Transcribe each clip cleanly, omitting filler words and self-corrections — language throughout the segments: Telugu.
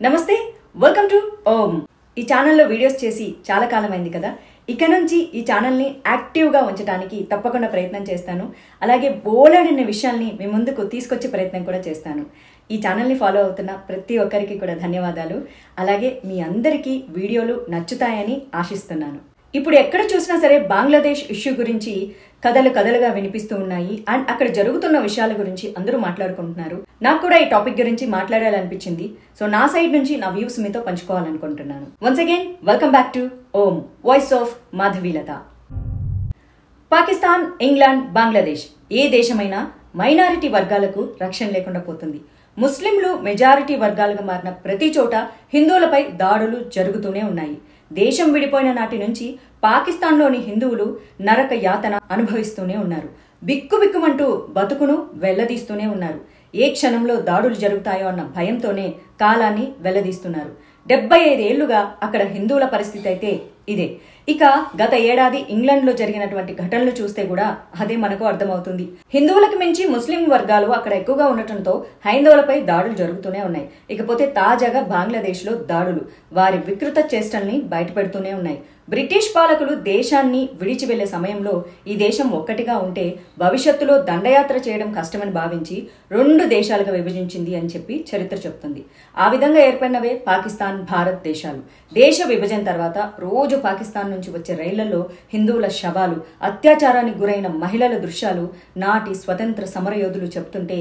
నమస్తే, వెల్కమ్ టు ఓం. ఈ ఛానల్లో వీడియోస్ చేసి చాలా కాలం అయింది కదా. ఇక నుంచి ఈ ఛానల్ని యాక్టివ్గా ఉంచడానికి తప్పకుండా ప్రయత్నం చేస్తాను. అలాగే బోలెడన్ని విషయాల్ని మీ ముందుకు తీసుకొచ్చే ప్రయత్నం కూడా చేస్తాను. ఈ ఛానల్ని ఫాలో అవుతున్న ప్రతి ఒక్కరికి కూడా ధన్యవాదాలు. అలాగే మీ అందరికీ వీడియోలు నచ్చుతాయని ఆశిస్తున్నాను. ఇప్పుడు ఎక్కడ చూసినా సరే బంగ్లాదేశ్ ఇష్యూ గురించి కథలుగా వినిపిస్తూ ఉన్నాయి. అండ్ అక్కడ జరుగుతున్న విషయాల గురించి అందరూ మాట్లాడుకుంటున్నారు. నాకు కూడా ఈ టాపిక్ గురించి మాట్లాడాలనిపించింది. సో నా సైడ్ నుంచి నా వ్యూస్ మీతో పంచుకోవాలనుకుంటున్నాను. Once again welcome back to Om, voice of Madhavilatha. Pakistan, England, Bangladesh ఏ దేశమైనా మైనారిటీ వర్గాలకు రక్షణ లేకుండా పోతుంది. ముస్లింలు మెజారిటీ వర్గాలుగా మారిన ప్రతి చోట హిందువులపై దాడులు జరుగుతూనే ఉన్నాయి. దేశం విడిపోయిన నాటి నుంచి పాకిస్తాన్లోని హిందువులు నరక యాతన అనుభవిస్తూనే ఉన్నారు. బిక్కుబిక్కుమంటూ బతుకును వెళ్లదీస్తూనే ఉన్నారు. ఏ క్షణంలో దాడులు జరుగుతాయో అన్న భయంతోనే కాలాన్ని వెళ్లదీస్తున్నారు. 75 ఏళ్లుగా అక్కడ హిందువుల పరిస్థితి అయితే ఇదే. ఇక గత ఏడాది ఇంగ్లాండ్ లో జరిగినటువంటి ఘటనలు చూస్తే కూడా అదే మనకు అర్థమవుతుంది. హిందువులకు మించి ముస్లిం వర్గాలు అక్కడ ఎక్కువగా ఉండటంతో హైందవులపై దాడులు జరుగుతూనే ఉన్నాయి. ఇకపోతే తాజాగా బంగ్లాదేశ్ లో దాడులు వారి వికృత చేష్టల్ని బయటపెడుతూనే ఉన్నాయి. బ్రిటిష్ పాలకులు దేశాన్ని విడిచి వెళ్లే సమయంలో ఈ దేశం ఒక్కటిగా ఉంటే భవిష్యత్తులో దండయాత్ర చేయడం కష్టమని భావించి 2 దేశాలుగా విభజించింది అని చెప్పి చరిత్ర చెప్తుంది. ఆ విధంగా ఏర్పడినవే పాకిస్తాన్, భారత్ దేశాలు. దేశ విభజన తర్వాత రోజు పాకిస్తాన్ నుంచి వచ్చే రైళ్లలో హిందువుల శవాలు, అత్యాచారానికి గురైన మహిళల దృశ్యాలు నాటి స్వతంత్ర సమరయోధులు చెప్తుంటే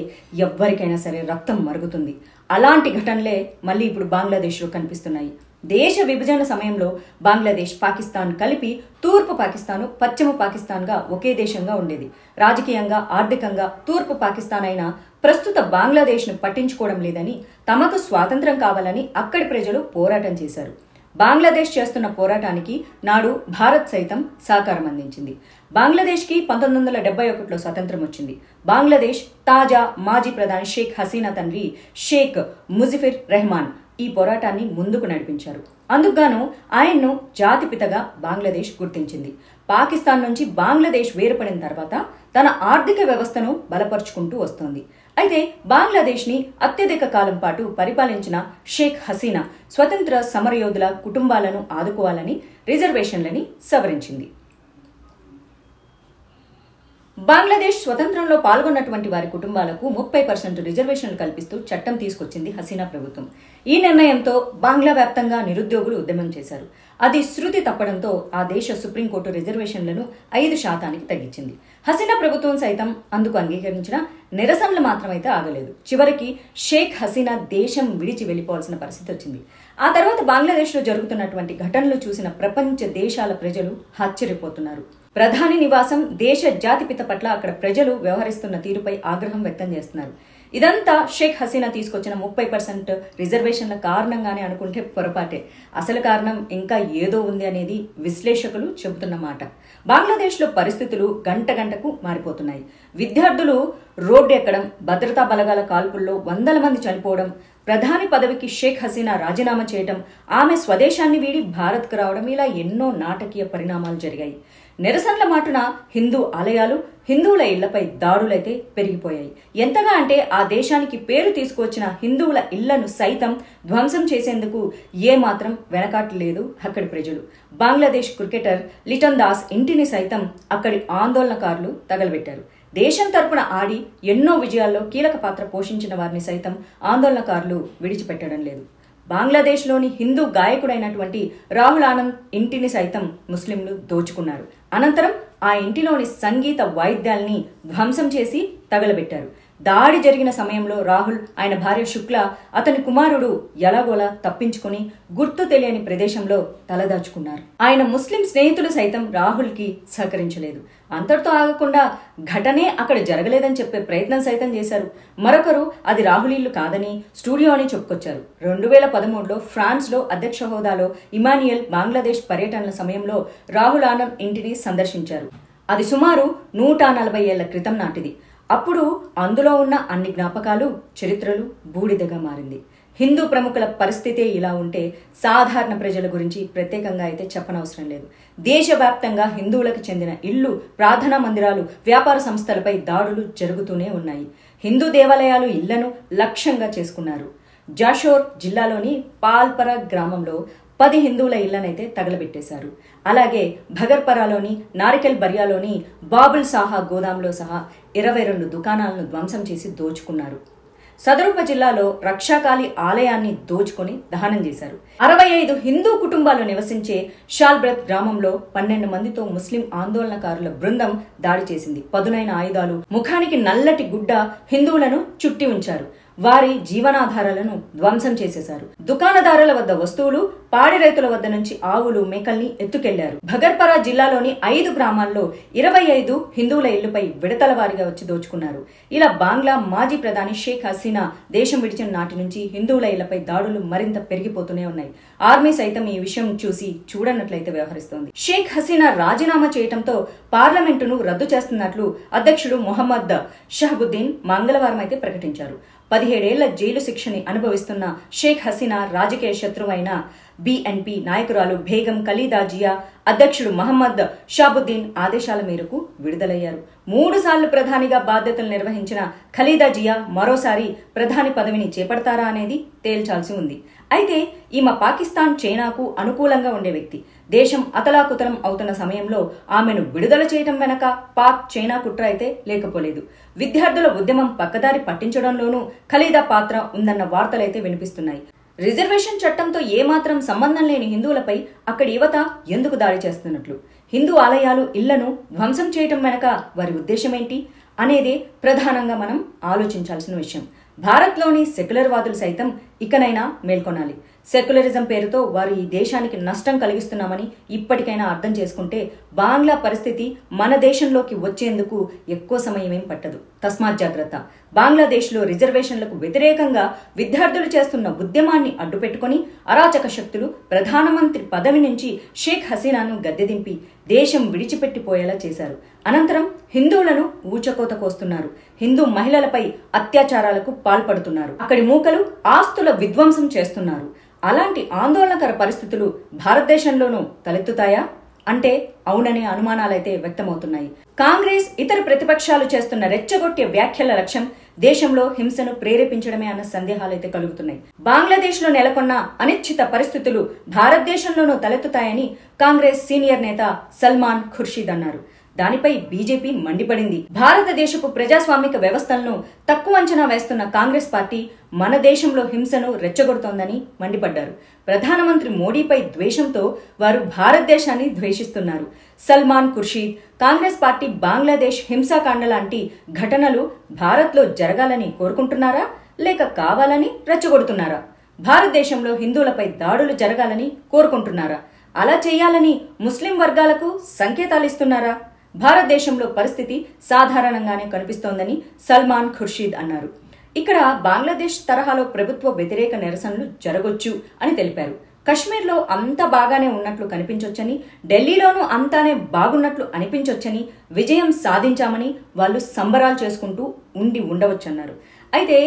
ఎవ్వరికైనా సరే రక్తం మరుగుతుంది. అలాంటి ఘటనలే మళ్ళీ ఇప్పుడు బంగ్లాదేశ్ లో కనిపిస్తున్నాయి. దేశ విభజన సమయంలో బంగ్లాదేశ్, పాకిస్తాన్ కలిపి తూర్పు పాకిస్తాన్, పశ్చిమ పాకిస్తాన్ గా ఒకే దేశంగా ఉండేది. రాజకీయంగా, ఆర్థికంగా తూర్పు పాకిస్తాన్ అయినా ప్రస్తుత బంగ్లాదేశ్ ను పట్టించుకోవడం లేదని, తమకు స్వాతంత్రం కావాలని అక్కడి ప్రజలు పోరాటం చేశారు. బంగ్లాదేశ్ చేస్తున్న పోరాటానికి నాడు భారత్ సైతం సహకారం అందించింది. బంగ్లాదేశ్ కి 1971లో స్వతంత్రం వచ్చింది. బంగ్లాదేశ్ తాజా మాజీ ప్రధాని షేక్ హసీనా తండ్రి షేక్ ముజిబుర్ రెహమాన్ ఈ పోరాటాన్ని ముందుకు నడిపించారు. అందుకుగాను ఆయన్ను జాతిపితగా బంగ్లాదేశ్ గుర్తించింది. పాకిస్తాన్ నుంచి బంగ్లాదేశ్ వేరుపడిన తర్వాత తన ఆర్థిక వ్యవస్థను బలపరుచుకుంటూ వస్తోంది. అయితే బంగ్లాదేశ్ ని అత్యధిక కాలం పాటు పరిపాలించిన షేక్ హసీనా స్వతంత్ర సమరయోధుల కుటుంబాలను ఆదుకోవాలని రిజర్వేషన్లని సవరించింది. బంగ్లాదేశ్ స్వతంత్రంలో పాల్గొన్నటువంటి వారి కుటుంబాలకు 30% రిజర్వేషన్లు కల్పిస్తూ చట్టం తీసుకొచ్చింది హసీనా ప్రభుత్వం. ఈ నిర్ణయంతో బంగ్లా వ్యాప్తంగా నిరుద్యోగులు ఉద్యమం చేశారు. అది శృతి తప్పడంతో ఆ దేశ సుప్రీంకోర్టు రిజర్వేషన్లను 5% తగ్గించింది. హసీనా ప్రభుత్వం సైతం అందుకు అంగీకరించిన నిరసనలు మాత్రమైతే ఆగలేదు. చివరికి షేక్ హసీనా దేశం విడిచి వెళ్లిపోవాల్సిన పరిస్థితి వచ్చింది. ఆ తర్వాత బంగ్లాదేశ్ లో జరుగుతున్నటువంటి ఘటనలు చూసిన ప్రపంచ దేశాల ప్రజలు ఆశ్చర్యపోతున్నారు. ప్రధాని నివాసం, దేశ జాతిపిత పట్ల అక్కడ ప్రజలు వ్యవహరిస్తున్న తీరుపై ఆగ్రహం వ్యక్తం చేస్తున్నారు. ఇదంతా షేక్ హసీనా తీసుకొచ్చిన 30% రిజర్వేషన్ల కారణంగానే అనుకుంటే పొరపాటే. అసలు కారణం ఇంకా ఏదో ఉంది అనేది విశ్లేషకులు చెబుతున్న మాట. బంగ్లాదేశ్ లో పరిస్థితులు గంటకు మారిపోతున్నాయి. విద్యార్థులు రోడ్డు ఎక్కడం, భద్రతా బలగాల కాల్పుల్లో 100 మంది చనిపోవడం, ప్రధాని పదవికి షేక్ హసీనా రాజీనామా చేయడం, ఆమె స్వదేశాన్ని వీడి భారత్కు రావడం, ఇలా ఎన్నో నాటకీయ పరిణామాలు జరిగాయి. నిరసనల మాటున హిందూ ఆలయాలు, హిందువుల ఇళ్లపై దాడులైతే పెరిగిపోయాయి. ఎంతగా అంటే ఆ దేశానికి పేరు తీసుకువచ్చిన హిందువుల ఇళ్లను సైతం ధ్వంసం చేసేందుకు ఏమాత్రం వెనకాట్లేదు అక్కడి ప్రజలు. బంగ్లాదేశ్ క్రికెటర్ లిటన్ దాస్ ఇంటిని సైతం అక్కడి ఆందోళనకారులు తగలబెట్టారు. దేశం తరపున ఆడి ఎన్నో విజయాల్లో కీలక పాత్ర పోషించిన వారిని సైతం ఆందోళనకారులు విడిచిపెట్టడం లేదు. బంగ్లాదేశ్లోని హిందూ గాయకుడైనటువంటి రాహుల్ ఆనంద్ ఇంటిని సైతం ముస్లింలు దోచుకున్నారు. అనంతరం ఆ ఇంటిలోని సంగీత వాయిద్యాల్ని ధ్వంసం చేసి తగలబెట్టారు. దాడి జరిగిన సమయంలో రాహుల్, ఆయన భార్య శుక్ల, అతని కుమారుడు ఎలాగోలా తప్పించుకుని గుర్తు తెలియని ప్రదేశంలో తలదాచుకున్నారు. ఆయన ముస్లిం స్నేహితులు సైతం రాహుల్ కి సహకరించలేదు. అంతటితో ఆగకుండా ఘటనే అక్కడ జరగలేదని చెప్పే ప్రయత్నం సైతం చేశారు. మరొకరు అది రాహుల్ ఇల్లు కాదని, స్టూడియో అని చెప్పుకొచ్చారు. 2013లో ఫ్రాన్స్ లో అధ్యక్ష హోదాలో ఇమాన్యుయల్ బంగ్లాదేశ్ పర్యటనల సమయంలో రాహుల్ ఆనంద్ ఇంటిని సందర్శించారు. అది సుమారు 140 ఏళ్ల క్రితం నాటిది. అప్పుడు అందులో ఉన్న అన్ని జ్ఞాపకాలు, చరిత్రలు బూడిదగా మారింది. హిందూ ప్రముఖుల పరిస్థితే ఇలా ఉంటే సాధారణ ప్రజల గురించి ప్రత్యేకంగా అయితే చెప్పనవసరం లేదు. దేశవ్యాప్తంగా హిందువులకు చెందిన ఇళ్లు, ప్రార్థనా మందిరాలు, వ్యాపార సంస్థలపై దాడులు జరుగుతూనే ఉన్నాయి. హిందూ దేవాలయాలు, ఇళ్లను లక్ష్యంగా చేసుకున్నారు. జాషోర్ జిల్లాలోని పాల్పర గ్రామంలో 10 హిందువుల ఇళ్లనైతే తగలబెట్టేశారు. అలాగే భగర్పరాలోని నారికెల్ బర్యాలోని బాబుల్ సాహా గోదాంలో సహా 22 దుకాణాలను ధ్వంసం చేసి దోచుకున్నారు. సదరూప జిల్లాలో రక్షాకాళి ఆలయాన్ని దోచుకొని దహనం చేశారు. 65 హిందూ కుటుంబాలు నివసించే షాల్బ్రత్ గ్రామంలో 12 మందితో ముస్లిం ఆందోళనకారుల బృందం దాడి చేసింది. పదునైన ఆయుధాలు, ముఖానికి నల్లటి గుడ్డ హిందువులను చుట్టి ఉంచారు. వారి జీవనాధారాలను ధ్వంసం చేసేశారు. దుకాణదారుల వద్ద వస్తువులు, పాడి రైతుల వద్ద నుంచి ఆవులు, మేకల్ని ఎత్తుకెళ్లారు. భగర్పరా జిల్లాలోని 5 గ్రామాల్లో 25 హిందువుల ఇళ్లపై విడతల వారీగా వచ్చి దోచుకున్నారు. ఇలా బంగ్లా మాజీ ప్రధాని షేక్ హసీనా దేశం విడిచిన నాటి నుంచి హిందువుల ఇళ్లపై దాడులు మరింత పెరిగిపోతూనే ఉన్నాయి. ఆర్మీ సైతం ఈ విషయం చూసి చూడనట్లయితే వ్యవహరిస్తోంది. షేక్ హసీనా రాజీనామా చేయడంతో పార్లమెంటును రద్దు చేస్తున్నట్లు అధ్యక్షుడు మొహమ్మద్ షహబుద్దీన్ మంగళవారం అయితే ప్రకటించారు. 17 ఏళ్ల జైలు శిక్షని అనుభవిస్తున్న షేక్ హసీనా రాజకీయ శత్రువైన బీఎన్పీ నాయకురాలు బేగం ఖలీదా జియా అధ్యక్షుడు మహమ్మద్ షాబుద్దీన్ ఆదేశాల మేరకు విడుదలయ్యారు. 3 సార్లు ప్రధానిగా బాధ్యతలు నిర్వహించిన ఖలీదా జియా మరోసారి ప్రధాని పదవిని చేపడతారా అనేది తేల్చాల్సి ఉంది. అయితే ఈమె పాకిస్తాన్, చైనాకు అనుకూలంగా ఉండే వ్యక్తి. దేశం అతలాకుతలం అవుతున్న సమయంలో ఆమెను విడుదల చేయడం వెనక పాక్, చైనా కుట్ర అయితే లేకపోలేదు. విద్యార్థుల ఉద్యమం పక్కదారి పట్టించడంలోనూ ఖలీదా పాత్ర ఉందన్న వార్తలైతే వినిపిస్తున్నాయి. రిజర్వేషన్ చట్టంతో ఏమాత్రం సంబంధం లేని హిందువులపై అక్కడి యువత ఎందుకు దాడి చేస్తున్నట్లు, హిందూ ఆలయాలు, ఇళ్లను ధ్వంసం చేయటం వెనక వారి ఉద్దేశమేంటి అనేదే ప్రధానంగా మనం ఆలోచించాల్సిన విషయం. భారత్లోని సెక్యులర్ వాదులు సైతం ఇకనైనా మేల్కొనాలి. సెక్యులరిజం పేరుతో వారు ఈ దేశానికి నష్టం కలిగిస్తున్నామని ఇప్పటికైనా అర్థం చేసుకుంటే బంగ్లా పరిస్థితి మన దేశంలోకి వచ్చేందుకు ఎక్కువ సమయమేం పట్టదు. తస్మాత్ జాగ్రత్త. బంగ్లాదేశ్లో రిజర్వేషన్లకు వ్యతిరేకంగా విద్యార్థులు చేస్తున్న ఉద్యమాన్ని అడ్డుపెట్టుకుని అరాచక శక్తులు ప్రధానమంత్రి పదవి నుంచి షేక్ హసీనాను గద్దెదింపి దేశం విడిచిపెట్టిపోయేలా చేశారు. అనంతరం హిందువులను ఊచకోత కోస్తున్నారు. హిందూ మహిళలపై అత్యాచారాలకు పాల్పడుతున్నారు. అక్కడి మూకలు ఆస్తుల విధ్వంసం చేస్తున్నారు. అలాంటి ఆందోళనకర పరిస్థితులు భారతదేశంలోనూ తలెత్తుతాయా అంటే అవుననే అనుమానాలైతే వ్యక్తమవుతున్నాయి. కాంగ్రెస్, ఇతర ప్రతిపక్షాలు చేస్తున్న రెచ్చగొట్టే వ్యాఖ్యల లక్ష్యం దేశంలో హింసను ప్రేరేపించడమే అన్న సందేహాలైతే కలుగుతున్నాయి. బంగ్లాదేశ్ లో నెలకొన్న అనిశ్చిత పరిస్థితులు భారతదేశంలోనూ తలెత్తుతాయని కాంగ్రెస్ సీనియర్ నేత సల్మాన్ ఖుర్షీద్ అన్నారు. దానిపై బీజేపీ మండిపడింది. భారతదేశపు ప్రజాస్వామిక వ్యవస్థలను తక్కువ అంచనా వేస్తున్న కాంగ్రెస్ పార్టీ మన దేశంలో హింసను రెచ్చగొడుతోందని మండిపడ్డారు. ప్రధానమంత్రి మోడీపై ద్వేషంతో వారు భారతదేశాన్ని ద్వేషిస్తున్నారు. సల్మాన్ ఖుర్షీద్ కాంగ్రెస్ పార్టీ బంగ్లాదేశ్ హింసాకాండ లాంటి ఘటనలు భారత్లో జరగాలని కోరుకుంటున్నారా లేక కావాలని రెచ్చగొడుతున్నారా? భారతదేశంలో హిందువులపై దాడులు జరగాలని కోరుకుంటున్నారా? అలా చేయాలని ముస్లిం వర్గాలకు సంకేతాలు ఇస్తున్నారా? భారతదేశంలో పరిస్థితి సాధారణంగానే కనిపిస్తోందని సల్మాన్ ఖుర్షీద్ అన్నారు. ఇక్కడ బంగ్లాదేశ్ తరహాలో ప్రభుత్వ వ్యతిరేక నిరసనలు జరగొచ్చు అని తెలిపారు. కశ్మీర్లో అంత బాగానే ఉన్నట్లు కనిపించొచ్చని, ఢిల్లీలోనూ అంతానే బాగున్నట్లు అనిపించొచ్చని, విజయం సాధించామని వాళ్ళు సంబరాలు చేసుకుంటూ ఉండవచ్చన్నారు. అయితే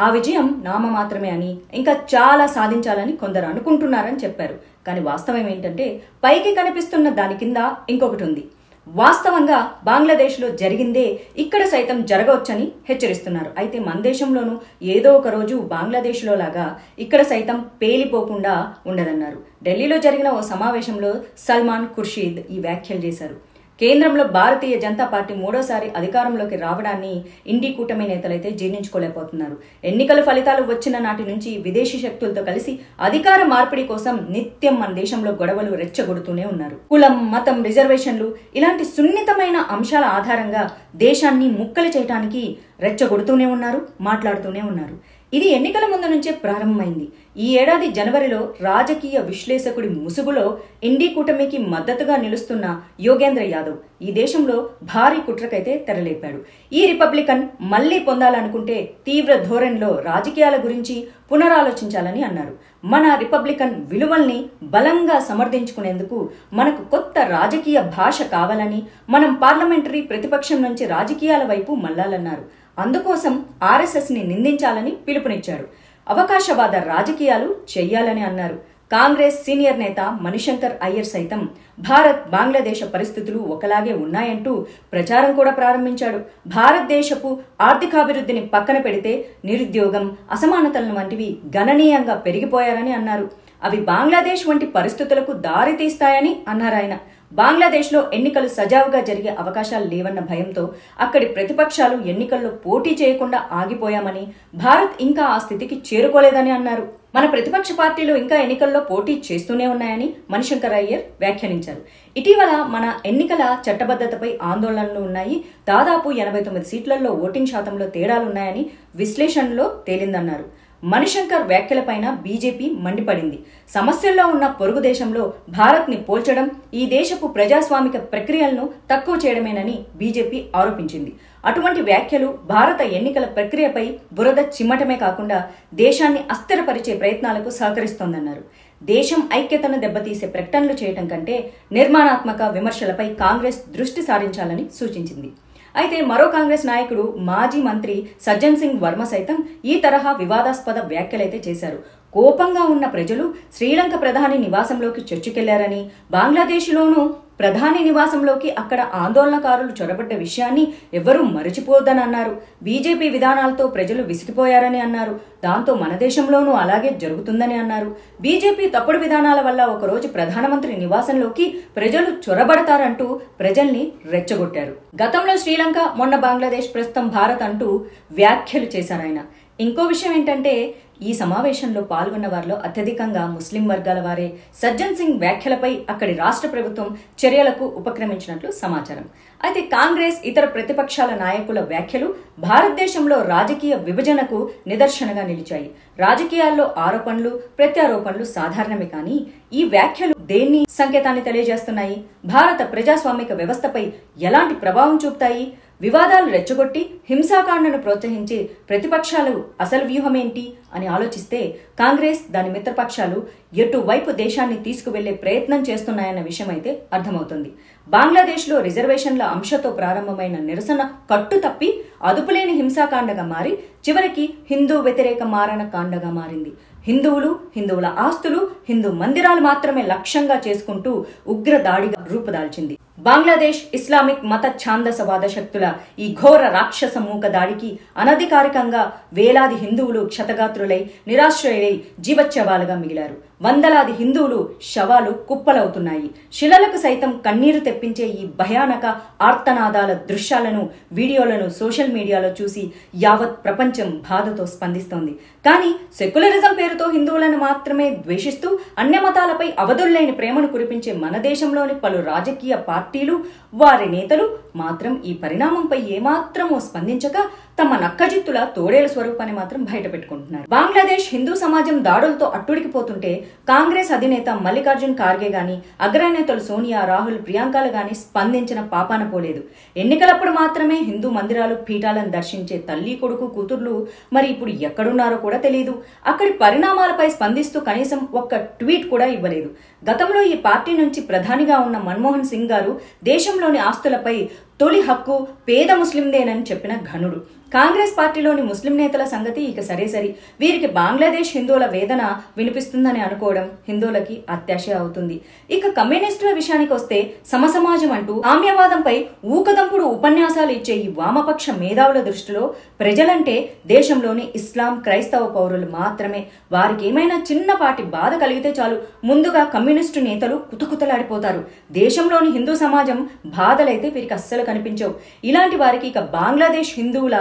ఆ విజయం నామమాత్రమే అని, ఇంకా చాలా సాధించాలని కొందరు అనుకుంటున్నారని చెప్పారు. కానీ వాస్తవం ఏంటంటే పైకి కనిపిస్తున్న దాని కింద ఇంకొకటి ఉంది. వాస్తవంగా బంగ్లాదేశ్లో జరిగిందే ఇక్కడ సైతం జరగవచ్చని హెచ్చరిస్తున్నారు. అయితే మన దేశంలోనూ ఏదో ఒక రోజు బంగ్లాదేశ్లో లాగా ఇక్కడ సైతం పేలిపోకుండా ఉండదన్నారు. ఢిల్లీలో జరిగిన ఓ సమావేశంలో సల్మాన్ ఖుర్షీద్ ఈ వ్యాఖ్యలు చేశారు. కేంద్రంలో భారతీయ జనతా పార్టీ 3వసారి అధికారంలోకి రావడాన్ని ఇండి కూటమి నేతలైతే జీర్ణించుకోలేకపోతున్నారు. ఎన్నికల ఫలితాలు వచ్చిన నాటి నుంచి విదేశీ శక్తులతో కలిసి అధికార మార్పిడి కోసం నిత్యం మన దేశంలో గొడవలు రెచ్చగొడుతూనే ఉన్నారు. కులం, మతం, రిజర్వేషన్లు ఇలాంటి సున్నితమైన అంశాల ఆధారంగా దేశాన్ని ముక్కలు చేయడానికి రెచ్చగొడుతూనే ఉన్నారు, మాట్లాడుతూనే ఉన్నారు. ఇది ఎన్నికల ముందు నుంచే ప్రారంభమైంది. ఈ ఏడాది జనవరిలో రాజకీయ విశ్లేషకుడి ముసుగులో ఇండి కూటమికి మద్దతుగా నిలుస్తున్న యోగేంద్ర యాదవ్ ఈ దేశంలో భారీ కుట్రకైతే తెరలేపాడు. ఈ రిపబ్లికన్ మళ్లీ పొందాలనుకుంటే తీవ్ర ధోరణిలో రాజకీయాల గురించి పునరాలోచించాలని అన్నారు. మన రిపబ్లికన్ విలువల్ని బలంగా సమర్థించుకునేందుకు మనకు కొత్త రాజకీయ భాష కావాలని, మనం పార్లమెంటరీ ప్రతిపక్షం నుంచి రాజకీయాల వైపు మళ్లాలన్నారు. అందుకోసం ఆర్ఎస్ఎస్ ని నిందించాలని పిలుపునిచ్చాడు. అవకాశవాద రాజకీయాలు చెయ్యాలని అన్నారు. కాంగ్రెస్ సీనియర్ నేత మణిశంకర్ అయ్యర్ సైతం భారత్ బంగ్లాదేశ పరిస్థితులు ఒకలాగే ఉన్నాయంటూ ప్రచారం కూడా ప్రారంభించాడు. భారతదేశపు ఆర్థికాభివృద్ధిని పక్కన పెడితే నిరుద్యోగం, అసమానతలను వంటివి గణనీయంగా పెరిగిపోయారని అన్నారు. అవి బంగ్లాదేశ్ వంటి పరిస్థితులకు దారి తీస్తాయని అన్నారాయన. బంగ్లాదేశ్లో ఎన్నికలు సజావుగా జరిగే అవకాశాలు లేవన్న భయంతో అక్కడి ప్రతిపక్షాలు ఎన్నికల్లో పోటీ చేయకుండా ఆగిపోయామని, భారత్ ఇంకా ఆ స్థితికి చేరుకోలేదని అన్నారు. మన ప్రతిపక్ష పార్టీలు ఇంకా ఎన్నికల్లో పోటీ చేస్తూనే ఉన్నాయని మణిశంకర్ అయ్యర్ వ్యాఖ్యానించారు. ఇటీవల మన ఎన్నికల చట్టబద్ధతపై ఆందోళనలు ఉన్నాయి, దాదాపు 89 సీట్లలో ఓటింగ్ శాతంలో తేడాలున్నాయని విశ్లేషణలో తేలిందన్నారు. మణిశంకర్ వ్యాఖ్యలపైన బీజేపీ మండిపడింది. సమస్యల్లో ఉన్న పొరుగు దేశంలో భారత్ ని పోల్చడం ఈ దేశపు ప్రజాస్వామిక ప్రక్రియలను తక్కువ చేయడమేనని బీజేపీ ఆరోపించింది. అటువంటి వ్యాఖ్యలు భారత ఎన్నికల ప్రక్రియపై బురద చిమ్మటమే కాకుండా దేశాన్ని అస్థిరపరిచే ప్రయత్నాలకు సహకరిస్తోందన్నారు. దేశం ఐక్యతను దెబ్బతీసే ప్రకటనలు చేయటం కంటే నిర్మాణాత్మక విమర్శలపై కాంగ్రెస్ దృష్టి సారించాలని సూచించింది. అయితే మరో కాంగ్రెస్ నాయకుడు, మాజీ మంత్రి సజ్జన్ సింగ్ వర్మ సైతం ఈ తరహా వివాదాస్పద వ్యాఖ్యలైతే చేశారు. కోపంగా ఉన్న ప్రజలు శ్రీలంక ప్రధాని నివాసంలోకి చొచ్చుకెళ్లారని, బంగ్లాదేశ్లోనూ ప్రధాని నివాసంలోకి అక్కడ ఆందోళనకారులు చొరబడ్డ విషయాన్ని ఎవరూ మరచిపోవద్దని అన్నారు. బీజేపీ విధానాలతో ప్రజలు విసిగిపోయారని అన్నారు. దాంతో మన దేశంలోనూ అలాగే జరుగుతుందని అన్నారు. బీజేపీ తప్పుడు విధానాల వల్ల ఒకరోజు ప్రధానమంత్రి నివాసంలోకి ప్రజలు చొరబడతారంటూ ప్రజల్ని రెచ్చగొట్టారు. గతంలో శ్రీలంక, మొన్న బంగ్లాదేశ్, ప్రస్తుతం భారత్ అంటూ వ్యాఖ్యలు చేశారాయన. ఇంకో విషయం ఏంటంటే, ఈ సమావేశంలో పాల్గొన్న వారిలో అత్యధికంగా ముస్లిం వర్గాల వారే. సజ్జన్ సింగ్ వ్యాఖ్యలపై అక్కడి రాష్ట్ర ప్రభుత్వం చర్యలకు ఉపక్రమించినట్లు సమాచారం. అయితే కాంగ్రెస్, ఇతర ప్రతిపక్షాల నాయకుల వ్యాఖ్యలు భారతదేశంలో రాజకీయ విభజనకు నిదర్శనగా నిలిచాయి. రాజకీయాల్లో ఆరోపణలు, ప్రత్యారోపణలు సాధారణమే, కానీ ఈ వ్యాఖ్యలు దేన్ని సంకేతాన్ని తెలియజేస్తున్నాయి? భారత ప్రజాస్వామిక వ్యవస్థపై ఎలాంటి ప్రభావం చూపుతాయి? వివాదాలు రెచ్చగొట్టి హింసాకాండను ప్రోత్సహించే ప్రతిపక్షాలు అసలు వ్యూహమేంటి అని ఆలోచిస్తే కాంగ్రెస్, దాని మిత్రపక్షాలు ఎటువైపు దేశాన్ని తీసుకువెళ్లే ప్రయత్నం చేస్తున్నాయన్న విషయం అయితే అర్థమవుతుంది. బంగ్లాదేశ్లో రిజర్వేషన్ల అంశంతో ప్రారంభమైన నిరసన కట్టు తప్పి అదుపులేని హింసాకాండగా మారి చివరికి హిందూ వ్యతిరేక మారణ కాండగా మారింది. హిందువుల ఆస్తులు, హిందూ మందిరాలు మాత్రమే లక్ష్యంగా చేసుకుంటూ ఉగ్ర దాడిగా రూపుదాల్చింది. బంగ్లాదేశ్ ఇస్లామిక్ మత ఛాందసవాద శక్తుల ఈ ఘోర రాక్షస మూక దాడికి అనధికారికంగా వేలాది హిందువులు క్షతగాత్రులై, నిరాశ్రయులై జీవచ్ఛవాలుగా మిగిలారు. వందలాది హిందువులు శవాలు కుప్పలవుతున్నాయి. శిలలకు సైతం కన్నీరు తెప్పించే ఈ భయానక ఆర్తనాదాల దృశ్యాలను, వీడియోలను సోషల్ మీడియాలో చూసి యావత్ ప్రపంచం బాధతో స్పందిస్తోంది. కానీ సెక్యులరిజం పేరుతో హిందువులను మాత్రమే ద్వేషిస్తూ అన్య మతాలపై అవధుల్లేని ప్రేమను కురిపించే మన దేశంలోని పలు రాజకీయ పార్టీలు, వారి నేతలు మాత్రం ఈ పరిణామంపై ఏమాత్రమూ స్పందించక తమ నక్కజిత్తుల తోడేల స్వరూపాన్ని మాత్రం బయట పెట్టుకుంటున్నారు. బంగ్లాదేశ్ హిందూ సమాజం దాడులతో అట్టుడికిపోతుంటే కాంగ్రెస్ అధినేత మల్లికార్జున్ ఖార్గే గాని, అగ్రనేతలు సోనియా, రాహుల్, ప్రియాంకలు గాని స్పందించిన పాపాన పోలేదు. ఎన్నికలప్పుడు మాత్రమే హిందూ మందిరాలు, పీఠాలను దర్శించే తల్లి, కొడుకు, కూతుర్లు మరి ఇప్పుడు ఎక్కడున్నారో కూడా తెలియదు. అక్కడి పరిణామాలపై స్పందిస్తూ కనీసం ఒక్క ట్వీట్ కూడా ఇవ్వలేదు. గతంలో ఈ పార్టీ నుంచి ప్రధానిగా ఉన్న మన్మోహన్ సింగ్ గారు దేశంలోని ఆస్తులపై తొలి హక్కు పేద ముస్లిందేనని చెప్పిన ఘనుడు. కాంగ్రెస్ పార్టీలోని ముస్లిం నేతల సంగతి ఇక సరేసరి. వీరికి బంగ్లాదేశ్ హిందువుల వేదన వినిపిస్తుందని అనుకోవడం హిందువులకి అత్యాశ అవుతుంది. ఇక కమ్యూనిస్టుల విషయానికి వస్తే సమసమాజం అంటూ సామ్యవాదంపై ఊకదంపుడు ఉపన్యాసాలు ఇచ్చే ఈ వామపక్ష మేధావుల దృష్టిలో ప్రజలంటే దేశంలోని ఇస్లాం, క్రైస్తవ పౌరులు మాత్రమే. వారికి ఏమైనా చిన్నపాటి బాధ కలిగితే చాలు ముందుగా కమ్యూనిస్టు నేతలు కుతకుతలాడిపోతారు. దేశంలోని హిందూ సమాజం బాధలైతే వీరికి అస్సలు కనిపించవు. ఇలాంటి వారికి ఇక బంగ్లాదేశ్ హిందువుల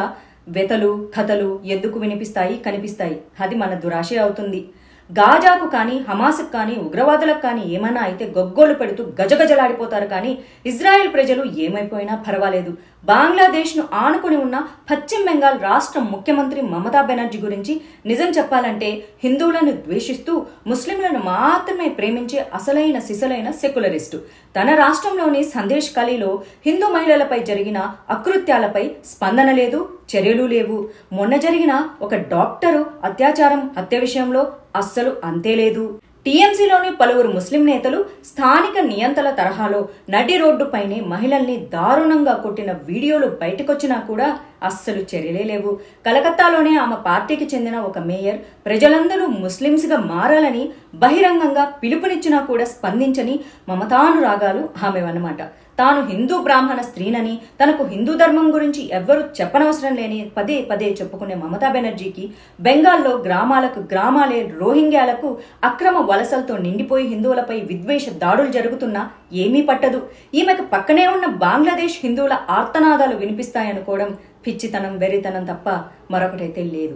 వెతలు, కథలు ఎందుకు కనిపిస్తాయి? అది మన దురాశ అవుతుంది. గాజాకు కానీ, హమాస్కు కానీ, ఉగ్రవాదులకు కానీ ఏమైనా అయితే గొగ్గోలు పెడుతూ గజగజలాడిపోతారు. కానీ ఇజ్రాయెల్ ప్రజలు ఏమైపోయినా పర్వాలేదు. బంగ్లాదేశ్ ను ఆనుకుని ఉన్న పశ్చిమ బెంగాల్ రాష్ట్ర ముఖ్యమంత్రి మమతా బెనర్జీ గురించి నిజం చెప్పాలంటే హిందువులను ద్వేషిస్తూ ముస్లింలను మాత్రమే ప్రేమించే అసలైన సిసలైన సెక్యులరిస్టు. తన రాష్ట్రంలోని సందేశ్ ఖలీలో హిందూ మహిళలపై జరిగిన అకృత్యాలపై స్పందన లేదు, చర్యలు లేవు. మొన్న జరిగిన ఒక డాక్టరు అత్యాచారం, హత్య విషయంలో అస్సలు అంతే లేదు. టీఎంసీలోని పలువురు ముస్లిం నేతలు స్థానిక నియంతల తరహాలో నడి రోడ్డుపైనే మహిళల్ని దారుణంగా కొట్టిన వీడియోలు బయటకొచ్చినా కూడా అస్సలు చర్యలే లేవు. కలకత్తాలోనే ఆమె పార్టీకి చెందిన ఒక మేయర్ ప్రజలందరూ ముస్లింస్గా మారాలని బహిరంగంగా పిలుపునిచ్చినా కూడా స్పందించని మమతానురాగాలు ఆమెవన్నమాట. తాను హిందూ బ్రాహ్మణ స్త్రీనని, తనకు హిందూ ధర్మం గురించి ఎవ్వరూ చెప్పనవసరం లేని పదే పదే చెప్పుకునే మమతా బెనర్జీకి బెంగాల్లో గ్రామాలే రోహింగ్యాలకు అక్రమ వలసలతో నిండిపోయి హిందువులపై విద్వేష దాడులు జరుగుతున్నా ఏమీ పట్టదు. ఈమెకు పక్కనే ఉన్న బంగ్లాదేశ్ హిందువుల ఆర్తనాదాలు వినిపిస్తాయనుకోవడం పిచ్చితనం, వెర్రితనం తప్ప మరొకటైతే లేదు.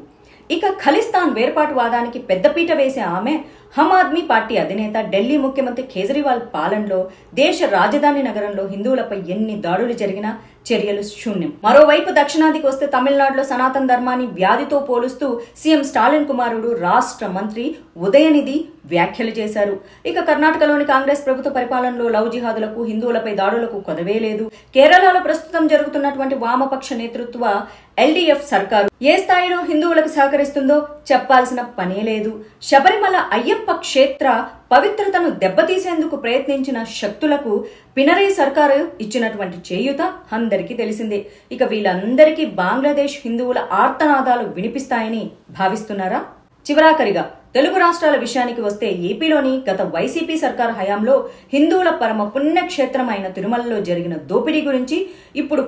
ఇక ఖలిస్తాన్ వేర్పాటువాదానికి పెద్దపీట వేసే ఆమె హమ్ ఆద్మీ పార్టీ అధినేత, ఢిల్లీ ముఖ్యమంత్రి కేజ్రీవాల్ పాలనలో దేశ రాజధాని నగరంలో హిందువులపై ఎన్ని దాడులు జరిగినా చర్యలు శూన్యం. మరోవైపు దక్షిణాదికి వస్తే తమిళనాడులో సనాతన ధర్మాన్ని వ్యాధితో పోలుస్తూ సీఎం స్టాలిన్ కుమారుడు రాష్ట్ర మంత్రి ఉదయనిధి వ్యాఖ్యలు చేశారు. ఇక కర్ణాటకలోని కాంగ్రెస్ ప్రభుత్వ పరిపాలనలో లవ్ జిహాదులకు, హిందువులపై దాడులకు కొదవే లేదు. కేరళలో ప్రస్తుతం జరుగుతున్నటువంటి వామపక్ష నేతృత్వ ఎల్డీఎఫ్ సర్కారు ఏ స్థాయిలో హిందువులకు సహకరిస్తుందో చెప్పాల్సిన పనే లేదు. శబరిమల అయ్యప్ప క్షేత్ర పవిత్రతను దెబ్బతీసేందుకు ప్రయత్నించిన శక్తులకు పినరై సర్కారు ఇచ్చినటువంటి చేయూత అందరికీ తెలిసిందే. ఇక వీళ్ళందరికీ బంగ్లాదేశ్ హిందువుల ఆర్తనాదాలు వినిపిస్తాయని భావిస్తున్నారా? చివరాఖరిగా తెలుగు రాష్ట్రాల విషయానికి వస్తే ఏపీలోని గత వైసీపీ సర్కారు హయాంలో హిందువుల పరమ పుణ్యక్షేత్రమైన తిరుమలలో జరిగిన దోపిడీ గురించి ఇప్పుడు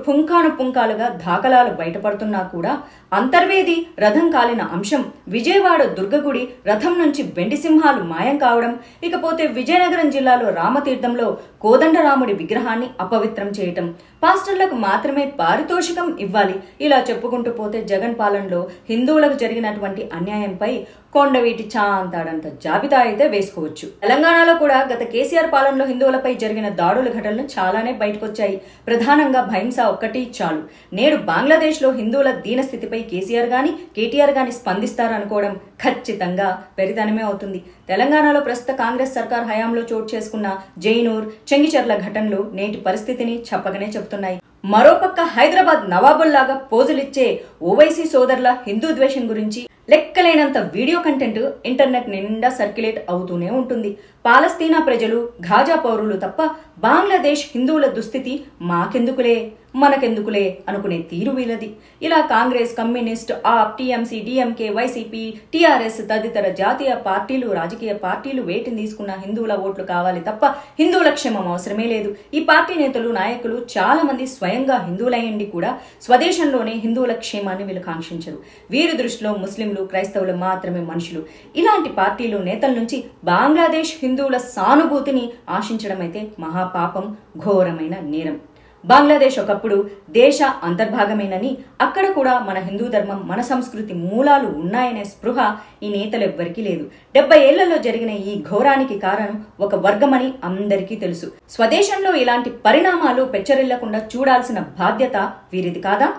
పుంకాలుగా దాఖలాలు బయటపడుతున్నా కూడా అంతర్వేది రథం కాలిన అంశం, విజయవాడ దుర్గగుడి రథం నుంచి వెండి సింహాలు మాయం కావడం, ఇకపోతే విజయనగరం జిల్లాలో రామతీర్థంలో కోదండరాముడి విగ్రహాన్ని అపవిత్రం చేయటం, పాస్టర్లకు మాత్రమే పారితోషికం ఇవ్వాలి, ఇలా చెప్పుకుంటూ పోతే జగన్ పాలనలో హిందువులకు జరిగినటువంటి అన్యాయంపై కొండవీటి చాంతాడంత జాబితా అయితే వేసుకోవచ్చు. తెలంగాణలో కూడా గత కేసీఆర్ పాలనలో హిందువులపై జరిగిన దాడుల ఘటనలు చాలానే బయటకొచ్చాయి. ప్రధానంగా భైంసా ఒక్కటి చాలు. నేడు బంగ్లాదేశ్ లో హిందువుల దీనస్థితిపై కేసీఆర్ గాని కేటీఆర్ గాని స్పందిస్తారనుకోవడం ఖచ్చితంగా పెరితనమే అవుతుంది. తెలంగాణలో ప్రస్తుత కాంగ్రెస్ సర్కార్ హయాంలో చోటు చేసుకున్న జైనూర్, చెంగిచెర్ల ఘటనలు నేటి పరిస్థితిని చెప్పకనే చెబుతున్నాయి. మరోపక్క హైదరాబాద్ నవాబుల్లాగా పోజులిచ్చే ఓవైసీ సోదరుల హిందూ ద్వేషం గురించి లెక్కలేనంత వీడియో కంటెంట్ ఇంటర్నెట్ నిండా సర్క్యులేట్ అవుతూనే ఉంటుంది. పాలస్తీనా ప్రజలు, ఘాజా పౌరులు తప్ప బంగ్లాదేశ్ హిందువుల దుస్థితి మాకెందుకులే, మనకెందుకులే అనుకునే తీరు వీలది. ఇలా కాంగ్రెస్, కమ్యూనిస్ట్, ఆప్, టీఎంసీ, డీఎంకే, వైసీపీ, టీఆర్ఎస్ తదితర జాతీయ పార్టీలు, రాజకీయ పార్టీలు వేటిని తీసుకున్న హిందువుల ఓట్లు కావాలి తప్ప హిందువుల క్షేమం అవసరమే లేదు. ఈ పార్టీ నేతలు, నాయకులు చాలా మంది స్వయంగా హిందువులయ్యండి కూడా స్వదేశంలోనే హిందువుల క్షేమాన్ని వీళ్ళు కాంక్షించరు. వీరి దృష్టిలో ముస్లింలు, క్రైస్తవులు మాత్రమే మనుషులు. ఇలాంటి పార్టీలు, నేతల నుంచి బంగ్లాదేశ్ హిందువుల సానుభూతిని ఆశించడం అయితే మహాపాపం, ఘోరమైన నేరం. బంగ్లాదేశ్ ఒకప్పుడు దేశ అంతర్భాగమేనని, అక్కడ కూడా మన హిందూ ధర్మం, మన సంస్కృతి మూలాలు ఉన్నాయనే స్పృహ ఈ నేతలెవ్వరికీ లేదు. 70 ఏళ్లలో జరిగిన ఈ ఘోరానికి కారణం ఒక వర్గమని అందరికీ తెలుసు. స్వదేశంలో ఇలాంటి పరిణామాలు పెచ్చరిల్లకుండా చూడాల్సిన బాధ్యత వీరిది కాదా?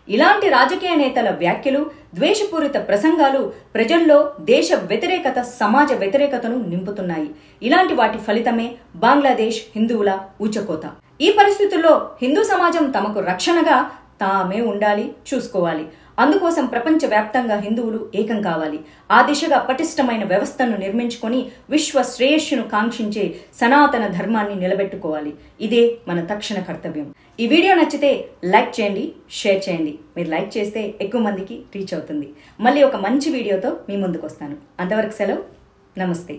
ఇలాంటి రాజకీయ నేతల వ్యాఖ్యలు, ద్వేషపూరిత ప్రసంగాలు ప్రజల్లో దేశ వ్యతిరేకత, సమాజ వ్యతిరేకతను నింపుతున్నాయి. ఇలాంటి వాటి ఫలితమే బంగ్లాదేశ్ హిందువుల ఊచకోత. ఈ పరిస్థితుల్లో హిందూ సమాజం తమకు రక్షణగా తామే ఉండాలి, చూసుకోవాలి. అందుకోసం ప్రపంచ వ్యాప్తంగా హిందువులు ఏకం కావాలి. ఆ దిశగా పటిష్టమైన వ్యవస్థను నిర్మించుకొని విశ్వ శ్రేయస్సును కాంక్షించే సనాతన ధర్మాన్ని నిలబెట్టుకోవాలి. ఇదే మన తక్షణ కర్తవ్యం. ఈ వీడియో నచ్చితే లైక్ చేయండి, షేర్ చేయండి. మీరు లైక్ చేస్తే ఎక్కువ మందికి రీచ్ అవుతుంది. మళ్ళీ ఒక మంచి వీడియోతో మీ ముందుకు వస్తాను. అంతవరకు సెలవు. నమస్తే.